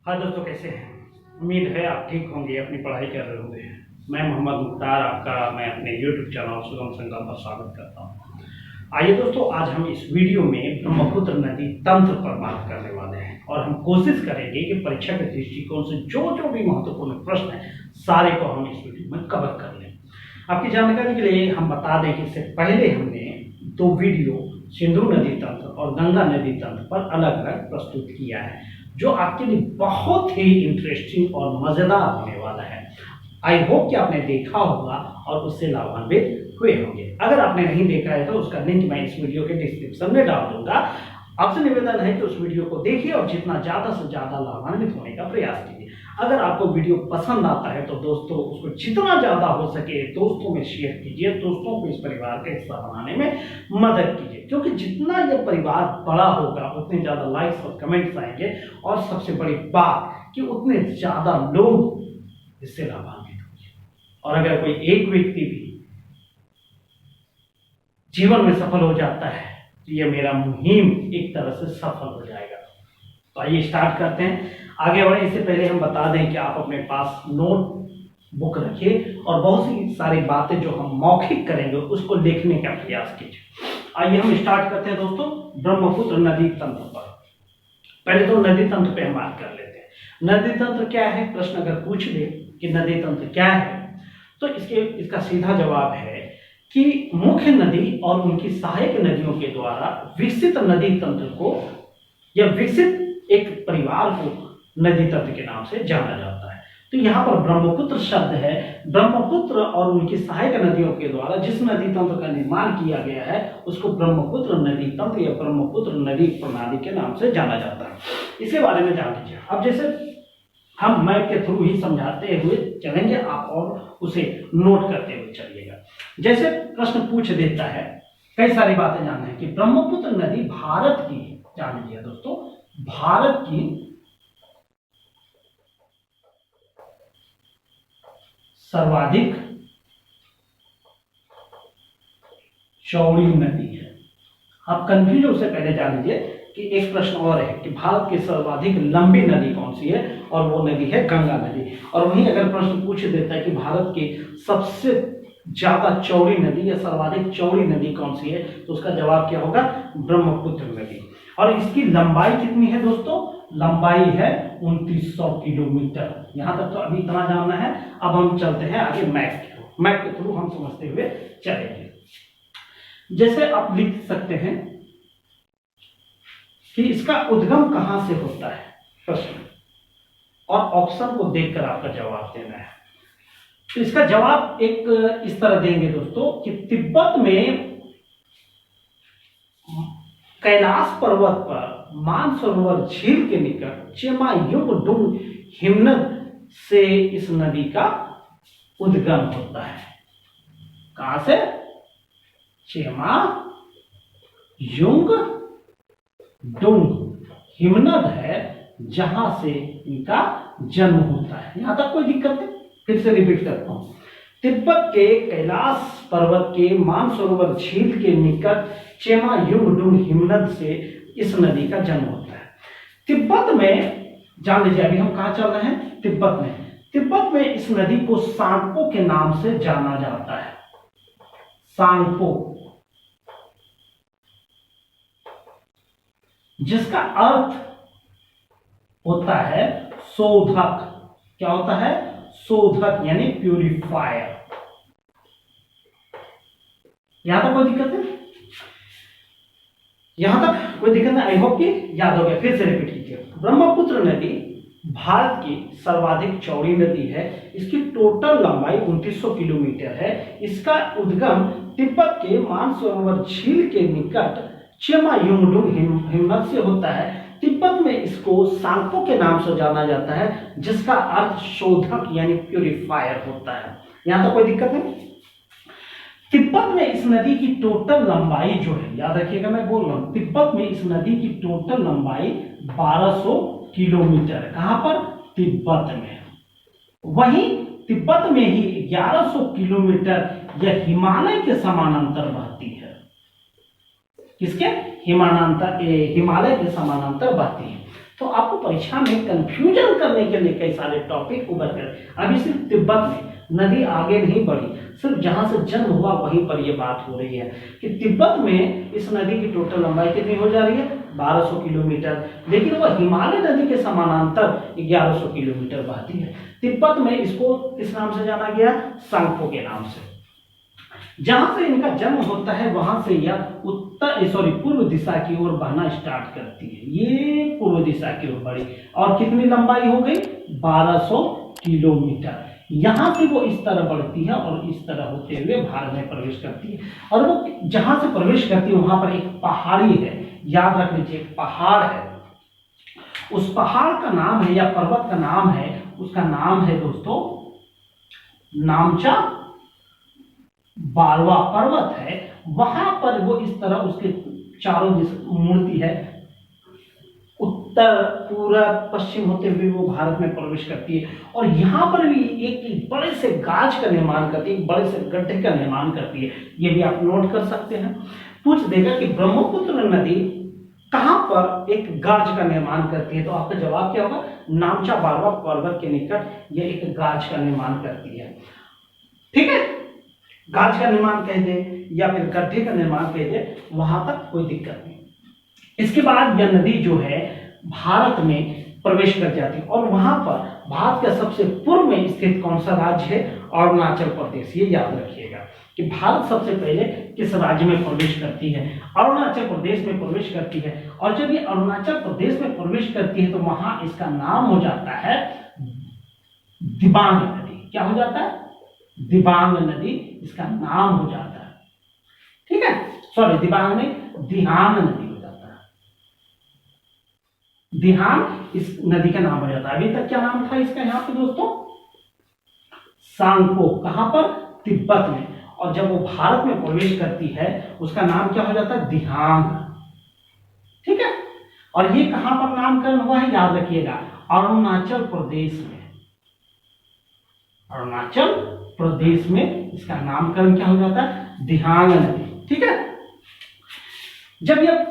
हाँ दोस्तों, कैसे हैं? उम्मीद है आप ठीक होंगे, अपनी पढ़ाई कर रहे होंगे। मैं मोहम्मद मुख्तार आपका मैं अपने YouTube चैनल सुगम संगम पर स्वागत करता हूँ। आइए दोस्तों, आज हम इस वीडियो में ब्रह्मपुत्र नदी तंत्र पर बात करने वाले हैं और हम कोशिश करेंगे कि परीक्षा के दृष्टिकोण से जो जो भी महत्वपूर्ण प्रश्न हैं सारे को हम इस वीडियो में कवर कर लें। आपकी जानकारी के लिए हम बता दें कि इससे पहले हमने 2 वीडियो सिंधु नदी तंत्र और गंगा नदी तंत्र पर अलग अलग प्रस्तुत किया है, जो आपके लिए बहुत ही इंटरेस्टिंग और मजेदार होने वाला है। आई होप कि आपने देखा होगा और उससे लाभान्वित हुए होंगे। अगर आपने नहीं देखा है तो उसका लिंक मैं इस वीडियो के डिस्क्रिप्शन में डाल दूंगा। आपसे निवेदन है कि उस वीडियो को देखिए और जितना ज्यादा से ज्यादा लाभान्वित होने का प्रयास कीजिए। अगर आपको वीडियो पसंद आता है तो दोस्तों उसको जितना ज्यादा हो सके दोस्तों में शेयर कीजिए, दोस्तों को इस परिवार का हिस्सा बनाने में मदद कीजिए, क्योंकि जितना यह परिवार बड़ा होगा उतने ज्यादा लाइक्स और कमेंट्स आएंगे और सबसे बड़ी बात कि उतने ज्यादा लोग इससे लाभान्वित होंगे। और अगर कोई एक व्यक्ति भी जीवन में सफल हो जाता है तो यह मेरा मुहिम एक तरह से सफल हो जाएगा। तो आइए स्टार्ट करते हैं। आगे बढ़े इससे पहले हम बता दें कि आप अपने पास नोट बुक रखिए और बहुत सी सारी बातें जो हम मौखिक करेंगे उसको लिखने का प्रयास कीजिए। आइए हम स्टार्ट करते हैं दोस्तों ब्रह्मपुत्र नदी तंत्र पर। पहले तो नदी तंत्र पे हम बात कर लेते हैं। नदी तंत्र क्या है? प्रश्न अगर पूछ ले कि नदी तंत्र क्या है तो इसका सीधा जवाब है कि मुख्य नदी और उनकी सहायक नदियों के द्वारा विकसित नदी तंत्र को या विकसित एक परिवार को नदी तंत्र के नाम से जाना जाता है। तो यहाँ पर ब्रह्मपुत्र शब्द है, ब्रह्मपुत्र और उनकी सहायक नदियों के द्वारा जिस नदी तंत्र का निर्माण किया गया है उसको ब्रह्मपुत्र नदी तंत्र या ब्रह्मपुत्र नदी प्रणाली के नाम से जाना जाता है। इसके बारे में जान लीजिए। अब जैसे हम मैप के थ्रू ही समझाते हुए चलेंगे, आप और उसे नोट करते हुए चलिएगा। जैसे प्रश्न पूछ देता है, कई सारी बातें जानना है कि ब्रह्मपुत्र नदी भारत की, जान लीजिए दोस्तों, भारत की सर्वाधिक चौड़ी नदी है। आप कंफ्यूज हो से पहले जान लीजिए कि एक प्रश्न और है कि भारत की सर्वाधिक लंबी नदी कौन सी है, और वो नदी है गंगा नदी। और वहीं अगर प्रश्न पूछ देता है कि भारत की सबसे ज्यादा चौड़ी नदी या सर्वाधिक चौड़ी नदी कौन सी है तो उसका जवाब क्या होगा? ब्रह्मपुत्र नदी। और इसकी लंबाई कितनी है दोस्तों? लंबाई है 2900 किलोमीटर। यहां तक तो अभी इतना जानना है। अब हम चलते हैं आगे मैप के थ्रू हम समझते हुए चलेंगे। जैसे आप लिख सकते हैं कि इसका उद्गम कहां से होता है, प्रश्न, और ऑप्शन को देखकर आपका जवाब देना है। तो इसका जवाब एक इस तरह देंगे दोस्तों कि तिब्बत में कैलाश पर्वत पर मानसरोवर झील के निकट चेमायुंगडुंग हिमनद से इस नदी का उद्गम होता है। कहां से? चेमायुंगडुंग हिमनद है जहां से इनका जन्म होता है। यहां तक कोई दिक्कत है? फिर से रिपीट करता हूं। तिब्बत के कैलाश पर्वत के मानसरोवर झील के निकट चेमायुंगडुंग हिमनद से इस नदी का जन्म होता है। तिब्बत में, जान लीजिए अभी हम कहां चल रहे हैं? तिब्बत में इस नदी को सांगपो के नाम से जाना जाता है। सांगपो, जिसका अर्थ होता है शोधक। क्या होता है? शोधक यानी प्यूरिफायर। यहां तक कोई दिक्कत है? यहां तक कोई दिक्कत नहीं? आई होप कि याद हो गया। फिर से रिपीट कीजिए। ब्रह्मपुत्र नदी भारत की सर्वाधिक चौड़ी नदी है। इसकी टोटल लंबाई 2900 किलोमीटर है। इसका उद्गम तिब्बत के मानसरोवर झील के निकट चेमायुंगडुंग हिमनद से होता है। तिब्बत में इसको सांगपो के नाम से जाना जाता है, जिसका अर्थ शोधक यानी प्यूरिफायर होता है। यहां तक कोई दिक्कत नहीं? तिब्बत में इस नदी की टोटल लंबाई जो है, याद रखिएगा मैं बोल रहा हूं, तिब्बत में इस नदी की टोटल लंबाई 1200 किलोमीटर है। कहां पर? तिब्बत में। वहीं तिब्बत में ही 1100 किलोमीटर यह हिमालय के समानांतर बहती है। किसके? हिमालय के समानांतर बहती है। तो आपको परीक्षा में कंफ्यूजन करने के लिए कई सारे टॉपिक उभर कर, अभी सिर्फ तिब्बत में नदी आगे नहीं बढ़ी, सिर्फ जहां से जन्म हुआ वहीं पर यह बात हो रही है कि तिब्बत में इस नदी की टोटल लंबाई कितनी हो जा रही है, 1200 किलोमीटर, लेकिन वह हिमालय नदी के समानांतर 1100 किलोमीटर बहती है। तिब्बत में इसको किस नाम से जाना गया, सांगपो के नाम से। जहां से इनका जन्म होता है वहां से यह पूर्व दिशा की ओर बहना स्टार्ट करती है, ये पूर्व दिशा की ओर बढ़ी और कितनी लंबाई हो गई, 1200 किलोमीटर। यहां से वो इस तरह बढ़ती है और इस तरह होते हुए भारत में प्रवेश करती है। और वो जहां से प्रवेश करती है वहां पर एक पहाड़ी है, याद रख लीजिए, पहाड़ है, उस पहाड़ का नाम है या पर्वत का नाम है, उसका नाम है दोस्तों नामचा बारवा पर्वत है। वहां पर वो इस तरह उसके चारों मूर्ति है, उत्तर पूरब पश्चिम होते हुए वो भारत में प्रवेश करती है। और यहाँ पर भी एक बड़े से गाज का निर्माण करती है, एक बड़े से गड्ढे का निर्माण करती है, ये भी आप नोट कर सकते हैं। पूछ देगा कि ब्रह्मपुत्र नदी कहां पर एक गाज का निर्माण करती है, तो आपका जवाब क्या होगा, नामचा बारवा पर्वत के निकट यह एक गाज का निर्माण करती है। ठीक है, गाज का निर्माण कह दे या फिर गड्ढे का निर्माण कह दे, वहां तक कोई दिक्कत नहीं। इसके बाद यह नदी जो है भारत में प्रवेश कर जाती है और वहां पर भारत का सबसे पूर्व में स्थित कौन सा राज्य है, अरुणाचल प्रदेश। ये याद रखिएगा कि भारत सबसे पहले किस राज्य में प्रवेश करती है, अरुणाचल प्रदेश में प्रवेश करती है। और जब ये अरुणाचल प्रदेश में प्रवेश करती है तो वहां इसका नाम हो जाता है दिबांग नदी। क्या हो जाता है, दिबांग नदी इसका नाम हो जाता है। ठीक है, सॉरी दिबांग नहीं, दिहांग नदी हो जाता है, दिहांग इस नदी का नाम हो जाता है। अभी तक क्या नाम था इसका यहाँ पे दोस्तों, सांगपो। कहां पर, तिब्बत में। और जब वो भारत में प्रवेश करती है उसका नाम क्या हो जाता है, दिहांग। ठीक है, और ये कहां पर नामकरण हुआ है, याद रखिएगा, अरुणाचल प्रदेश में। अरुणाचल प्रदेश में इसका नामकरण क्या हो जाता है, दिहांग नदी। ठीक है, जब यह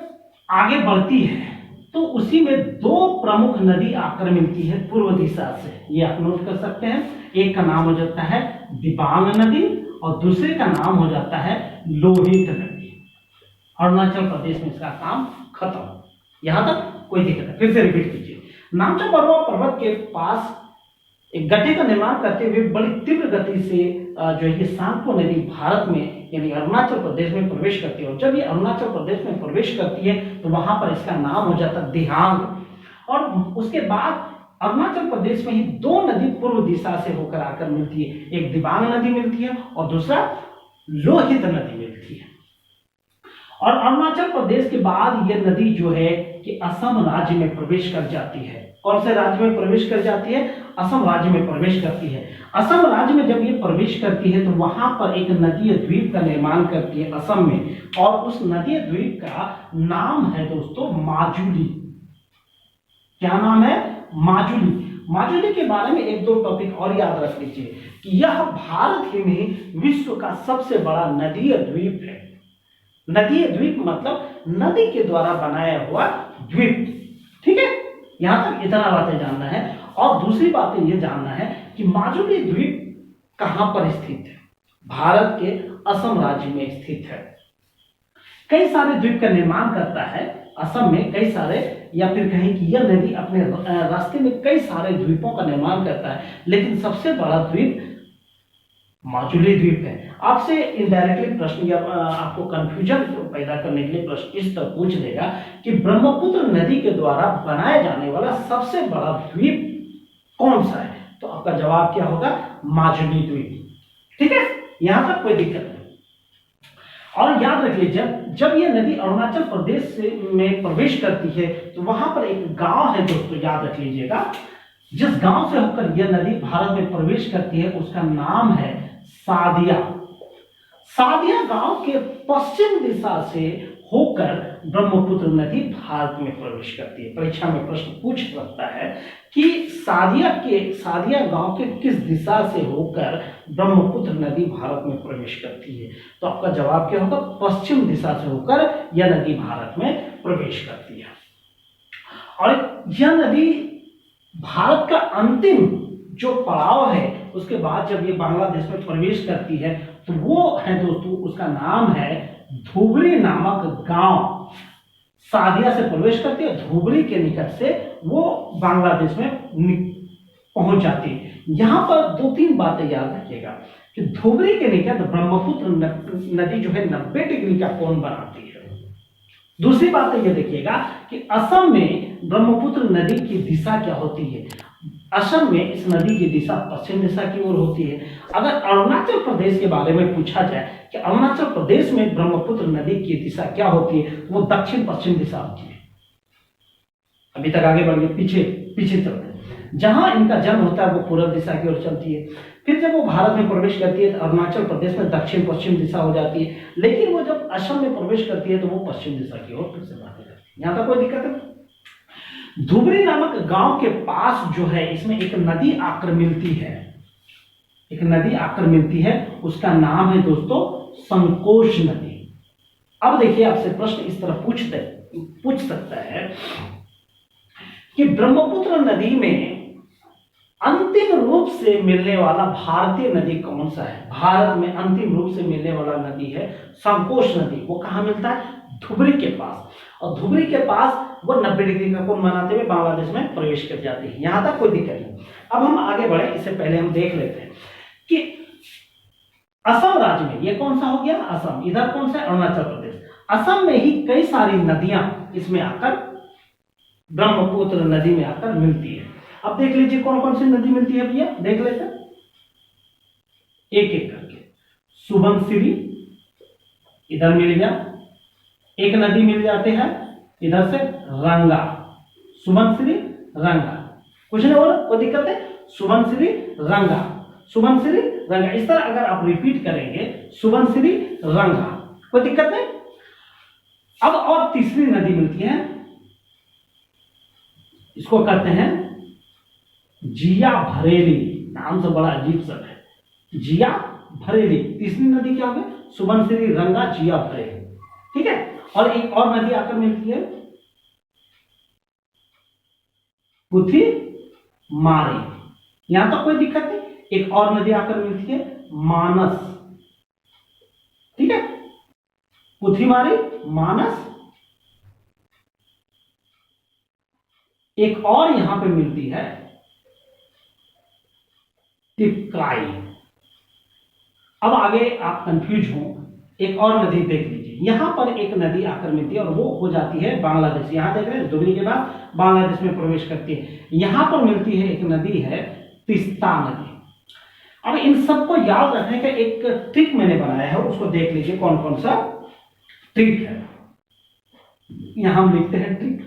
आगे बढ़ती है तो उसी में दो प्रमुख नदी आकर मिलती है पूर्व दिशा से, ये आप नोट कर सकते हैं। एक का नाम हो जाता है दिबांग नदी और दूसरे का नाम हो जाता है लोहित नदी। अरुणाचल प्रदेश में इसका काम खत्म, यहां तक कोई दिक्कत नहीं। फिर से रिपीट कीजिए, नामचा बारवा पर्वत के पास एक गड्ढे का निर्माण करते हुए बड़ी तीव्र गति से जो है सांगपो नदी भारत में यानी अरुणाचल प्रदेश में प्रवेश करती है। और जब ये अरुणाचल प्रदेश में प्रवेश करती है तो वहां पर इसका नाम हो जाता है दिहांग। और उसके बाद अरुणाचल प्रदेश में ही दो नदी पूर्व दिशा से होकर आकर मिलती है, एक दिबांग नदी मिलती है और दूसरा लोहित नदी मिलती है। और अरुणाचल प्रदेश के बाद यह नदी जो है कि असम राज्य में प्रवेश कर जाती है। कौन से राज्य में प्रवेश कर जाती है, असम राज्य में प्रवेश करती है। असम राज्य में जब ये प्रवेश करती है तो वहां पर एक नदीय द्वीप का निर्माण करती है असम में, और उस नदीय द्वीप का नाम है दोस्तों माजुली। क्या नाम है, माजुली। माजुली के बारे में एक दो टॉपिक और याद रख लीजिए कि यह भारत ही नहीं विश्व का सबसे बड़ा नदीय द्वीप है। नदीय द्वीप मतलब नदी के द्वारा बनाया हुआ द्वीप। ठीक है, यहां तक इतना बातें जानना है। और दूसरी बात यह जानना है कि माजुली द्वीप कहां पर स्थित है, भारत के असम राज्य में स्थित है। कई सारे द्वीप का निर्माण करता है असम में, कई सारे, या फिर कहें कि यह नदी अपने रास्ते में कई सारे द्वीपों का निर्माण करता है, लेकिन सबसे बड़ा द्वीप माजुली द्वीप है। आपसे इनडायरेक्टली प्रश्न या आपको कंफ्यूजन पैदा करने के लिए प्रश्न इस तरह पूछ देगा कि ब्रह्मपुत्र नदी के द्वारा बनाया जाने वाला सबसे बड़ा द्वीप कौन सा है, तो आपका जवाब क्या होगा, माजुली द्वीप। ठीक है, यहां तक कोई दिक्कत नहीं। और याद रखिए जब यह नदी अरुणाचल प्रदेश से में प्रवेश करती है तो वहां पर एक गांव है दोस्तों, याद रख लीजिएगा, जिस गांव से होकर यह नदी भारत में प्रवेश करती है उसका नाम है सादिया। सादिया गांव के पश्चिम दिशा से होकर ब्रह्मपुत्र नदी भारत में प्रवेश करती है। परीक्षा में प्रश्न पूछ सकता है कि सादिया गांव के किस दिशा से होकर ब्रह्मपुत्र नदी भारत में प्रवेश करती है, तो आपका जवाब क्या होगा, पश्चिम दिशा से होकर यह नदी भारत में प्रवेश करती है। और यह नदी भारत का अंतिम जो पड़ाव है, उसके बाद जब ये बांग्लादेश में प्रवेश करती है तो वो है दोस्तों, उसका नाम है धुबरी नामक गांव। सादिया से प्रवेश करती है, धुबरी के निकट से वो बांग्लादेश में पहुंच जाती है। यहां पर 2-3 बातें याद रखिएगा कि धुबरी के निकट ब्रह्मपुत्र नदी जो है 90 डिग्री का कोण बनाती है। दूसरी बात ये देखिएगा कि असम में ब्रह्मपुत्र नदी की दिशा क्या होती है। असम में इस नदी की दिशा पश्चिम दिशा की ओर होती है। अगर अरुणाचल प्रदेश के बारे में पूछा जाए कि अरुणाचल प्रदेश में ब्रह्मपुत्र नदी की दिशा क्या होती है, तो वो दक्षिण पश्चिम दिशा होती है। अभी तक आगे बढ़िए, पीछे चलते हैं। जहां इनका जन्म होता है वो पूर्व दिशा की ओर चलती है। फिर जब वो भारत में प्रवेश करती है तो अरुणाचल प्रदेश में दक्षिण पश्चिम दिशा हो जाती है, लेकिन वो जब असम में प्रवेश करती है तो वो पश्चिम दिशा की ओर फिर से बढ़ती है। यहाँ तक कोई दिक्कत है? धुबरी नामक गांव के पास जो है, इसमें एक नदी आकर मिलती है, एक नदी आकर मिलती है, उसका नाम है दोस्तों संकोश नदी। अब देखिए, आपसे प्रश्न इस तरह पूछ सकता है कि ब्रह्मपुत्र नदी में अंतिम रूप से मिलने वाला भारतीय नदी कौन सा है? भारत में अंतिम रूप से मिलने वाला नदी है संकोश नदी। वो कहां मिलता है? धुबरी के पास। और धुबरी के पास वो 90 डिग्री का कोण बनाते हुए बांग्लादेश में प्रवेश कर जाती है। यहां तक कोई दिक्कत नहीं। अब हम आगे बढ़े, इससे पहले हम देख लेते हैं कि असम राज्य में ये कौन सा हो गया? असम। इधर कौन सा है? अरुणाचल प्रदेश। असम में ही कई सारी नदियां इसमें आकर ब्रह्मपुत्र नदी में आकर मिलती है। अब देख लीजिए कौन कौन सी नदी मिलती है भैया, देख लेते हैं एक एक करके। सुबनसिरी इधर मिल गया, एक नदी मिल जाते हैं इधर से रंगा। सुबनसिरी रंगा, कुछ नहीं बोला, कोई दिक्कत है? सुबनसिरी रंगा, सुबनसिरी रंगा। इस तरह अगर आप रिपीट करेंगे सुबनसिरी रंगा, कोई दिक्कत नहीं। अब और तीसरी नदी मिलती है, इसको कहते हैं जिया भरेली। नाम से बड़ा अजीब सा है, जिया भरेली। तीसरी नदी क्या होगी? सुबनसिरी रंगा जिया भरेली, ठीक है। और एक और नदी आकर मिलती है पुथी मारी। यहां तक कोई दिक्कत नहीं। एक और नदी आकर मिलती है मानस, ठीक है, पुथीमारी मानस। एक और यहां पे मिलती है टिपकाई। अब आगे आप कंफ्यूज हो, एक और नदी देख लीजिए। यहां पर एक नदी आकर मिलती है और वो हो जाती है बांग्लादेश। यहां देख रहे हैं, धुबरी के बाद बांग्लादेश में प्रवेश करती है। यहां पर मिलती है एक नदी है तिस्ता नदी। अब इन सबको याद रखने का एक ट्रिक मैंने बनाया है, उसको देख लीजिए कौन कौन सा ट्रिक है। यहां हम लिखते हैं ट्रिक,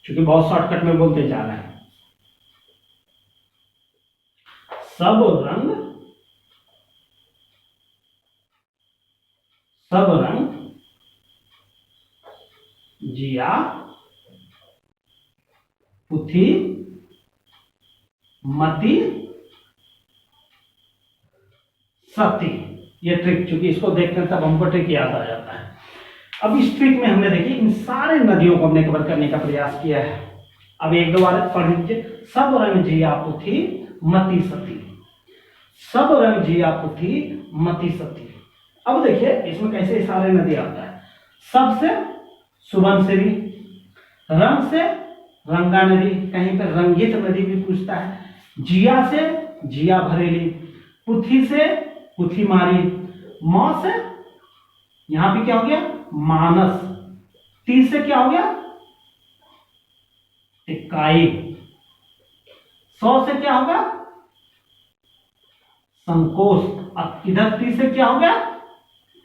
क्योंकि बहुत शॉर्टकट में बोलते जा रहे हैं। सब रंग जिया पुथी मती सती। ये ट्रिक, चूंकि इसको देखते हैं तब हमको ट्रिक याद आ जाता है। अब इस ट्रिक में हमने देखिए इन सारे नदियों को हमने कवर करने का प्रयास किया है। अब एक दो बार पढ़ लीजिए। सब रंग जिया पुथी मती सती, सब रंग जिया पुथी मती सती। अब देखिए इसमें कैसे सारे नदी आता है। सब से सुबनसिरी, रंग से रंगा नदी, कहीं पर रंगित नदी भी पूछता है। जिया से जिया भरेली, पुथी से पुथीमारी, मौ से यहां भी क्या हो गया मानस, ती से क्या हो गया इकाई, सौ से क्या होगा संकोच, अब इधर ती से क्या हो गया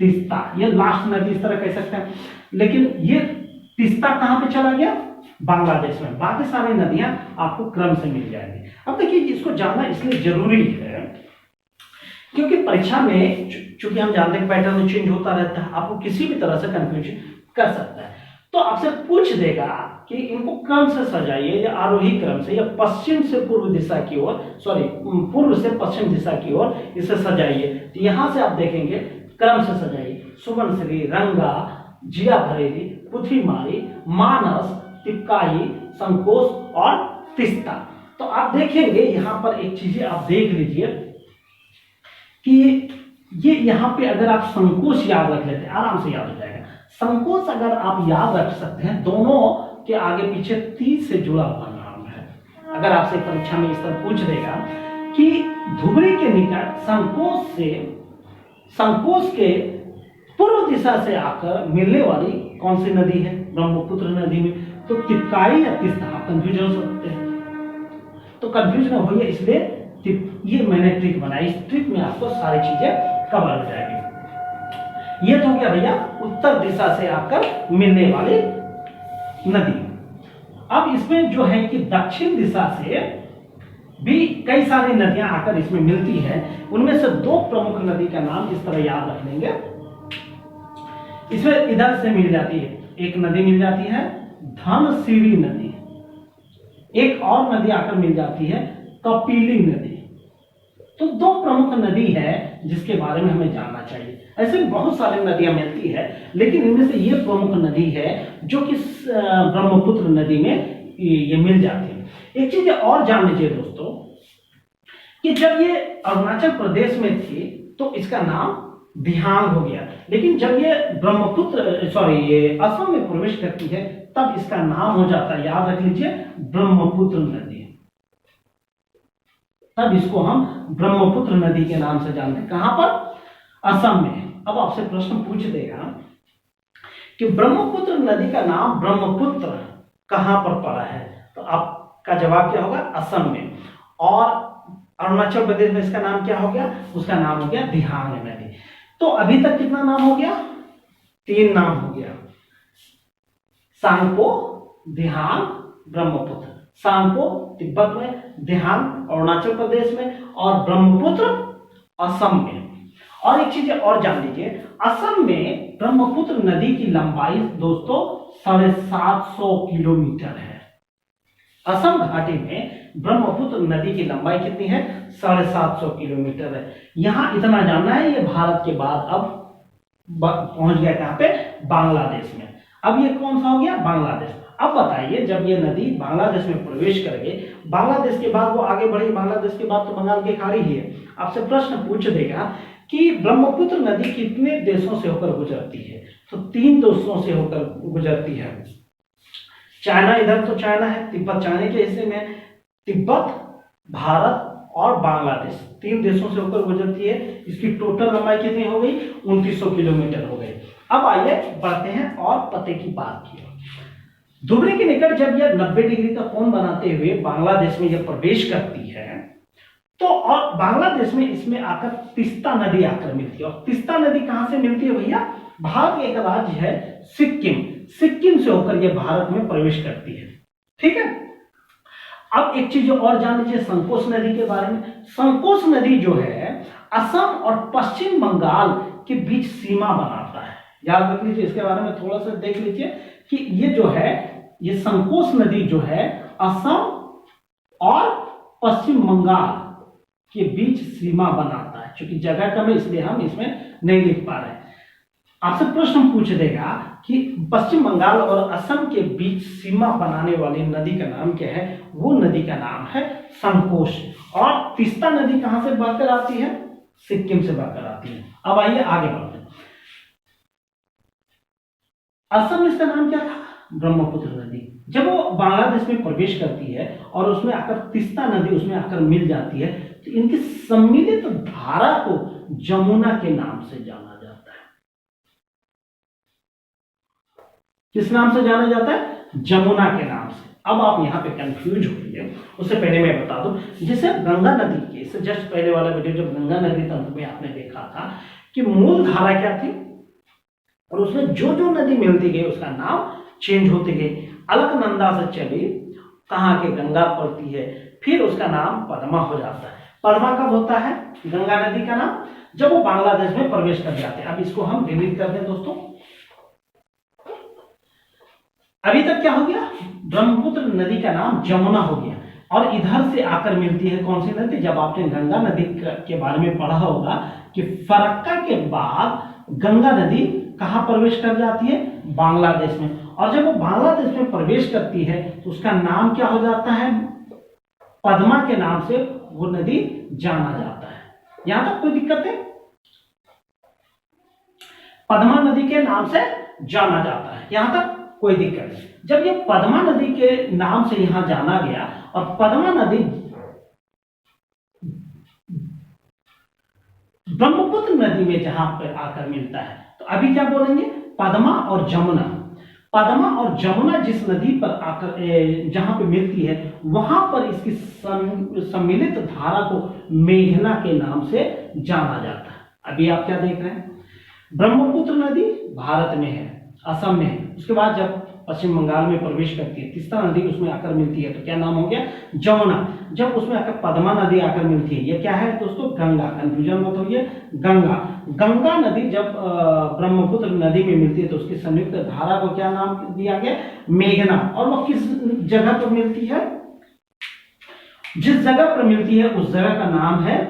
तिस्ता। ये लास्ट नदी इस तरह कह सकते हैं, लेकिन ये तिस्ता कहां पे चला गया बांग्लादेश में। बाकी सारी नदियां आपको क्रम से मिल जाएंगी। अब देखिए इसको जानना इसलिए जरूरी है क्योंकि परीक्षा में चूंकि हम जानते हैं पैटर्न चेंज होता रहता है, आपको किसी भी तरह से कंफ्यूजन कर सकता है। तो आपसे पूछ देगा कि इनको क्रम से सजाइए, या आरोही क्रम से, या पश्चिम से पूर्व दिशा की ओर, सॉरी पूर्व से पश्चिम दिशा की ओर इसे सजाइए। तो यहां से आप देखेंगे क्रम से सजाइए। सुबनसिरी, रंगा, जिया भरेली, पुथीमारी, मानस, तिपकाई, संकोच और तीस्ता। तो आप देखेंगे यहां पर एक चीज आप देख लीजिए कि ये यहाँ पे अगर आप संकोच याद रख लेते हैं आराम से याद हो जाएगा। संकोच अगर आप याद रख सकते हैं, दोनों के आगे पीछे ती से जुड़ा हुआ नाम है। अगर आपसे परीक्षा में इस तरह पूछ देगा कि धुबरी के निकट संकोच के पूर्व दिशा से आकर मिलने वाली कौन सी नदी है ब्रह्मपुत्र नदी में, तो तिपकाई या तीस्ता। आप कंफ्यूज हो सकते हैं, तो कंफ्यूज ना होइए, इसलिए ये मैंने ट्रिक बनाई। इस ट्रिक में आपको सारी चीजें कवर हो जाएगी। ये तो हो गया भैया उत्तर दिशा से आकर मिलने वाली नदी। अब इसमें जो है कि दक्षिण दिशा से भी कई सारी नदियां आकर इसमें मिलती है। उनमें से दो प्रमुख नदी का नाम इस तरह याद रख लेंगे। इसमें इधर से मिल जाती है, एक नदी मिल जाती है धनसिरी नदी, एक और नदी आकर मिल जाती है कपिली नदी। तो दो प्रमुख नदी है जिसके बारे में हमें जानना चाहिए। ऐसे बहुत सारी नदियां मिलती है, लेकिन इनमें से ये प्रमुख नदी है जो कि ब्रह्मपुत्र नदी में ये मिल जाती है। एक चीज और जान लीजिए दोस्तों कि जब ये अरुणाचल प्रदेश में थी तो इसका नाम दिहांग हो गया, लेकिन जब ये ये असम में प्रवेश करती है तब इसका नाम हो जाता है, याद रख लीजिए, ब्रह्मपुत्र नदी। तब इसको हम ब्रह्मपुत्र नदी के नाम से जानते हैं। कहां पर? असम में। अब आपसे प्रश्न पूछ देगा कि ब्रह्मपुत्र नदी का नाम ब्रह्मपुत्र कहां पर पड़ा है, तो आपका जवाब क्या होगा? असम में। और अरुणाचल प्रदेश में इसका नाम क्या हो गया? उसका नाम हो गया दिहांग नदी। तो अभी तक कितना नाम हो गया? 3 नाम हो गया, सांगपो, दिहांग, ब्रह्मपुत्र। सांगपो तिब्बत में, दिहांग अरुणाचल प्रदेश में और ब्रह्मपुत्र असम में। और एक चीज और जान लीजिए, असम में ब्रह्मपुत्र नदी की लंबाई दोस्तों 750 किलोमीटर है। असम घाटी में ब्रह्मपुत्र नदी की लंबाई कितनी है? 750 किलोमीटर है। यहां इतना जानना है, ये भारत के बाद अब पहुंच गया कहां पे? बांग्लादेश में। अब ये कौन सा हो गया? बांग्लादेश। अब बताइए, जब ये नदी बांग्लादेश में प्रवेश कर गई, बांग्लादेश के बाद वो आगे बढ़ी, बांग्लादेश के बाद तो बंगाल की खाड़ी ही है। आपसे प्रश्न पूछ देगा कि ब्रह्मपुत्र नदी कितने देशों से होकर गुजरती है, तो 3 देशों से होकर गुजरती है। चाइना, इधर तो चाइना है, तिब्बत चाइना के हिस्से में, तिब्बत, भारत और बांग्लादेश 3 देशों से होकर गुजरती है। इसकी टोटल लंबाई कितनी हो गई? 2900 किलोमीटर हो गई। अब आइए बढ़ते हैं और पते की बात की। धुबरी के निकट जब यह 90 डिग्री का कोण बनाते हुए बांग्लादेश में यह प्रवेश करती है, तो और बांग्लादेश में इसमें आकर तीस्ता नदी आकर मिलती है। और तीस्ता नदी कहां से मिलती है भैया? भारत एक राज्य है सिक्किम, सिक्किम से होकर यह भारत में प्रवेश करती है। ठीक है। अब एक चीज और जान लीजिए संकोच नदी के बारे में। संकोच नदी जो है असम और पश्चिम बंगाल के बीच सीमा बनाता है। याद रख लीजिए, इसके बारे में थोड़ा सा देख लीजिए कि ये जो है, ये संकोच नदी जो है असम और पश्चिम बंगाल के बीच सीमा बनाता है। क्योंकि जगह कम है इसलिए हम इसमें नहीं लिख पा रहे हैं। आपसे प्रश्न पूछ देगा कि पश्चिम बंगाल और असम के बीच सीमा बनाने वाली नदी का नाम क्या है? वो नदी का नाम है संकोच। और तीस्ता नदी कहां से बहकर आती है? सिक्किम से बहकर आती है। अब आइए आगे बढ़ते हैं। असम में इसका नाम क्या था? ब्रह्मपुत्र नदी। जब वो बांग्लादेश में प्रवेश करती है और उसमें आकर तीस्ता नदी उसमें आकर मिल जाती है, तो इनकी सम्मिलित धारा को जमुना के नाम से जाना जाता है। किस नाम से जाना जाता है? जमुना के नाम से। अब आप यहाँ पे कंफ्यूज होइए, उससे पहले मैं बता दूं, जैसे गंगा नदी के इससे जस्ट पहले वाला वीडियो जब गंगा नदी तंत्र में आपने देखा था कि मूल धारा क्या थी और उसमें जो जो नदी मिलती गई उसका नाम चेंज होती गई। अलकनंदा से चली, कहाँ के गंगा पड़ती है, फिर उसका नाम पद्मा हो जाता है। पद्मा कब होता है गंगा नदी का नाम? जब वो बांग्लादेश में प्रवेश कर जाते हैं। अब इसको हम डिलीट कर दें दोस्तों। अभी तक क्या हो गया? ब्रह्मपुत्र नदी का नाम जमुना हो गया। और इधर से आकर मिलती है कौन सी नदी? जब आपने गंगा नदी के बारे में पढ़ा होगा कि फरक्का के बाद गंगा नदी कहाँ प्रवेश कर जाती है? बांग्लादेश में। और जब वो बांग्लादेश में प्रवेश करती है तो उसका नाम क्या हो जाता है? पद्मा के नाम से वो नदी जाना जाता है। यहां तक कोई दिक्कत है? पद्मा नदी के नाम से जाना जाता है, यहां तक कोई दिक्कत नहीं। जब ये पद्मा नदी के नाम से यहां जाना गया और पद्मा नदी ब्रह्मपुत्र नदी में जहां पर आकर मिलता है, तो अभी क्या बोलेंगे? पद्मा और जमुना। पद्मा और जमुना जिस नदी पर आकर जहां पे मिलती है वहां पर इसकी सम्मिलित धारा को मेघना के नाम से जाना जाता है। अभी आप क्या देख रहे हैं? ब्रह्मपुत्र नदी भारत में है, असम में है। उसके बाद जब पश्चिम बंगाल में प्रवेश करती है, तीस्ता नदी उसमें आकर मिलती है, तो क्या नाम हो गया? जमुना। जब उसमें आकर पद्मा नदी आकर मिलती है, ये क्या है दोस्तों? गंगा। कंफ्यूजन मत होइए, गंगा। गंगा नदी जब ब्रह्मपुत्र नदी में मिलती है तो उसकी संयुक्त धारा को क्या नाम दिया गया? मेघना। और वो किस जगह पर मिलती है? जिस जगह पर मिलती है उस जगह का नाम है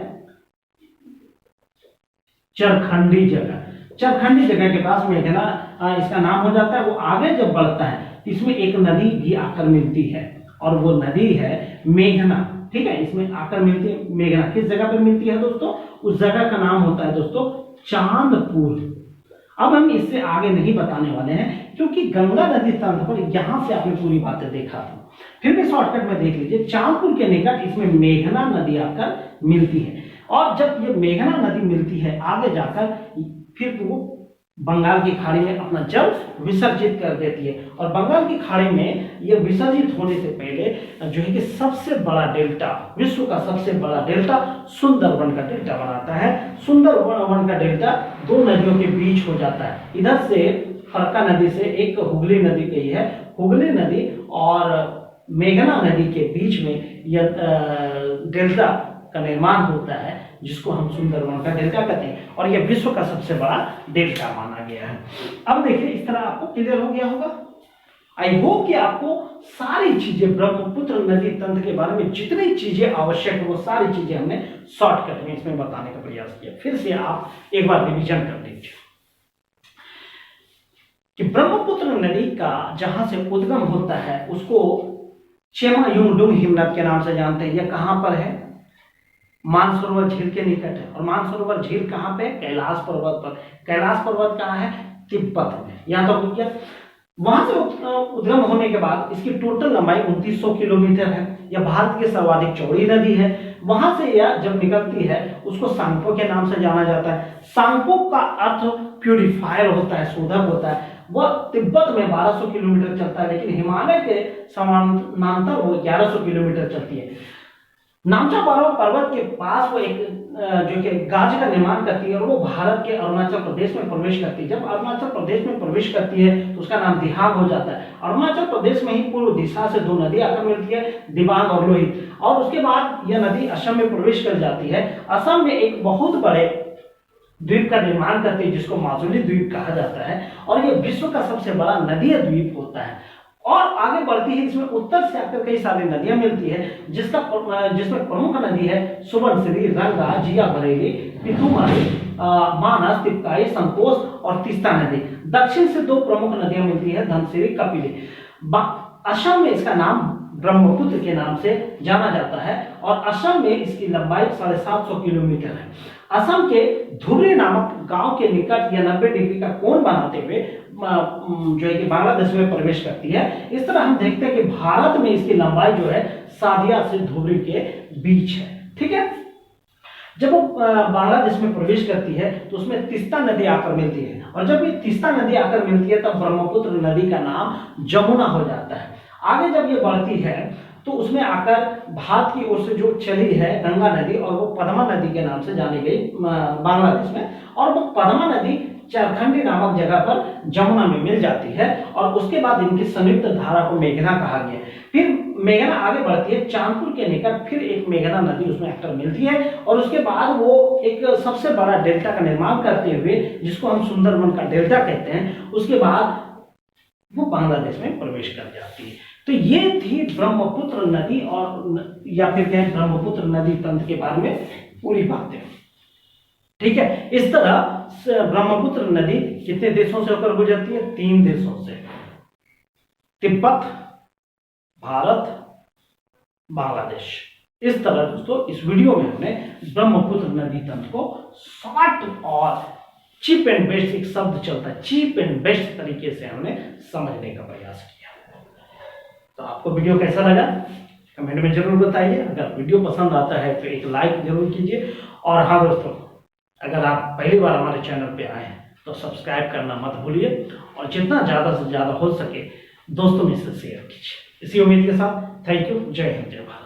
चरखंडी जगह। चरखंडी जगह के पास मेघना इसका नाम हो जाता है। वो आगे जब बढ़ता है तो इसमें एक नदी भी आकर मिलती है और वो नदी है मेघना। ठीक है, इसमें आकर मिलती है मेघना। किस जगह पर मिलती है दोस्तों? उस जगह का नाम होता है दोस्तों चांदपुर। अब हम इससे आगे नहीं बताने वाले हैं क्योंकि गंगा नदी तंत्र पर यहां से आपने पूरी बातें देखा था। फिर भी शॉर्टकट में देख लीजिए, चांदपुर के निकट इसमें मेघना नदी आकर मिलती है। और जब ये मेघना नदी मिलती है आगे जाकर फिर वो बंगाल की खाड़ी में अपना जल विसर्जित कर देती है। और बंगाल की खाड़ी में ये विसर्जित होने से पहले जो है कि सबसे बड़ा डेल्टा, विश्व का सबसे बड़ा डेल्टा सुंदरवन का डेल्टा बनाता है। सुंदरवन का डेल्टा दो नदियों के बीच हो जाता है। इधर से फरक्का नदी से एक हुगली नदी गई है, हुगली नदी और मेघना नदी के बीच में यह डेल्टा का निर्माण होता है जिसको हम सुंदरवन का डेल्टा कहते हैं। और यह विश्व का सबसे बड़ा डेल्टा माना गया है। अब देखिए, इस तरह आपको क्लियर हो गया होगा। आई होप कि आपको सारी चीजें ब्रह्मपुत्र नदी तंत्र के बारे में जितनी चीजें आवश्यक है वो सारी चीजें हमने शॉर्टकट में इसमें बताने का प्रयास किया। फिर से आप एक बार रिविजन कर लीजिए कि ब्रह्मपुत्र नदी का जहां से उद्गम होता है उसको चेमायुंगडुंग हिमनद के नाम से जानते हैं। यह कहां पर है? मानसरोवर झील के निकट है। और मानसरोवर झील कहां पे? कैलाश पर्वत पर। कैलाश पर्वत कहां है? तिब्बत में। यहां तो क्या, वहां से उद्गम होने के बाद इसकी टोटल लंबाई 2900 किलोमीटर है। यह भारत की सर्वाधिक चौड़ी नदी है। वहां से यह जब निकलती है उसको सांगपो के नाम से जाना जाता है। सांगपो का अर्थ प्यूरिफायर होता है, शोधक होता है। वह तिब्बत में 1200 किलोमीटर चलता है, लेकिन हिमालय के समानांतर वो 1100 किलोमीटर चलती है। नामचा पर्वत के पास वो एक जो कि गाज का निर्माण करती है और वो भारत के अरुणाचल प्रदेश में प्रवेश करती है। जब अरुणाचल प्रदेश में प्रवेश करती है तो उसका नाम दिहांग हो जाता है। अरुणाचल प्रदेश में ही पूर्व दिशा से दो नदी आकर मिलती है, दिबांग और लोहित। और उसके बाद यह नदी असम में प्रवेश कर जाती है। असम में एक बहुत बड़े द्वीप का निर्माण करती है जिसको माजुली द्वीप कहा जाता है। और यह विश्व का सबसे बड़ा नदीय द्वीप होता है। और आगे बढ़ती है, इसमें उत्तर से आकर कई सारी नदियां मिलती है जिसमें प्रमुख नदी है सुबनसिरी, रंगा, जिया बरेली, पिथुमारी, मानस, तिपकाई, संकोश और तीस्ता नदी। दक्षिण से दो प्रमुख नदियां मिलती है, धनसिरी, कपिली। असम में इसका नाम ब्रह्मपुत्र के नाम से जाना जाता है और असम में इसकी लंबाई 750 किलोमीटर है। असम के धुबरी नामक गांव के निकट यह 90 डिग्री का कोण बनाते हुए जो है कि बांग्लादेश में प्रवेश करती है। इस तरह हम देखते हैं कि भारत में इसकी लंबाई जो है सादिया से धुबरी के बीच है। ठीक है, जब वो बांग्लादेश में प्रवेश करती है तो उसमें तीस्ता नदी आकर मिलती है। और जब ये तीस्ता नदी आकर मिलती है तब ब्रह्मपुत्र नदी का नाम जमुना हो जाता है। आगे जब ये बढ़ती है तो उसमें आकर भारत की ओर से जो चली है गंगा नदी, और वो पद्मा नदी के नाम से जानी गई बांग्लादेश में। और वो पद्मा नदी चरखंडी नामक जगह पर जमुना में मिल जाती है और उसके बाद इनकी संयुक्त धारा को मेघना कहा गया। फिर मेघना आगे बढ़ती है, चांदपुर के निकट फिर एक मेघना नदी उसमें आकर मिलती है और उसके बाद वो एक सबसे बड़ा डेल्टा का निर्माण करते हुए जिसको हम सुंदरवन का डेल्टा कहते हैं, उसके बाद वो बांग्लादेश में प्रवेश कर जाती है। तो ये थी ब्रह्मपुत्र नदी और या फिर कहें ब्रह्मपुत्र नदी तंत्र के बारे में पूरी बातें। ठीक है, इस तरह ब्रह्मपुत्र नदी कितने देशों से होकर गुजरती है? 3 देशों से, तिब्बत, भारत, बांग्लादेश। इस तरह दोस्तों इस वीडियो में हमने ब्रह्मपुत्र नदी तंत्र को शॉर्ट और चीप एंड बेस्ट, एक शब्द चलता है, चीप एंड बेस्ट तरीके से हमने समझने का प्रयास किया। तो आपको वीडियो कैसा लगा कमेंट में जरूर बताइए। अगर वीडियो पसंद आता है तो एक लाइक जरूर कीजिए। और हाँ दोस्तों, अगर आप पहली बार हमारे चैनल पे आए हैं तो सब्सक्राइब करना मत भूलिए और जितना ज़्यादा से ज़्यादा हो सके दोस्तों में से शेयर कीजिए। इसी उम्मीद के साथ थैंक यू। जय हिंद, जय भारत।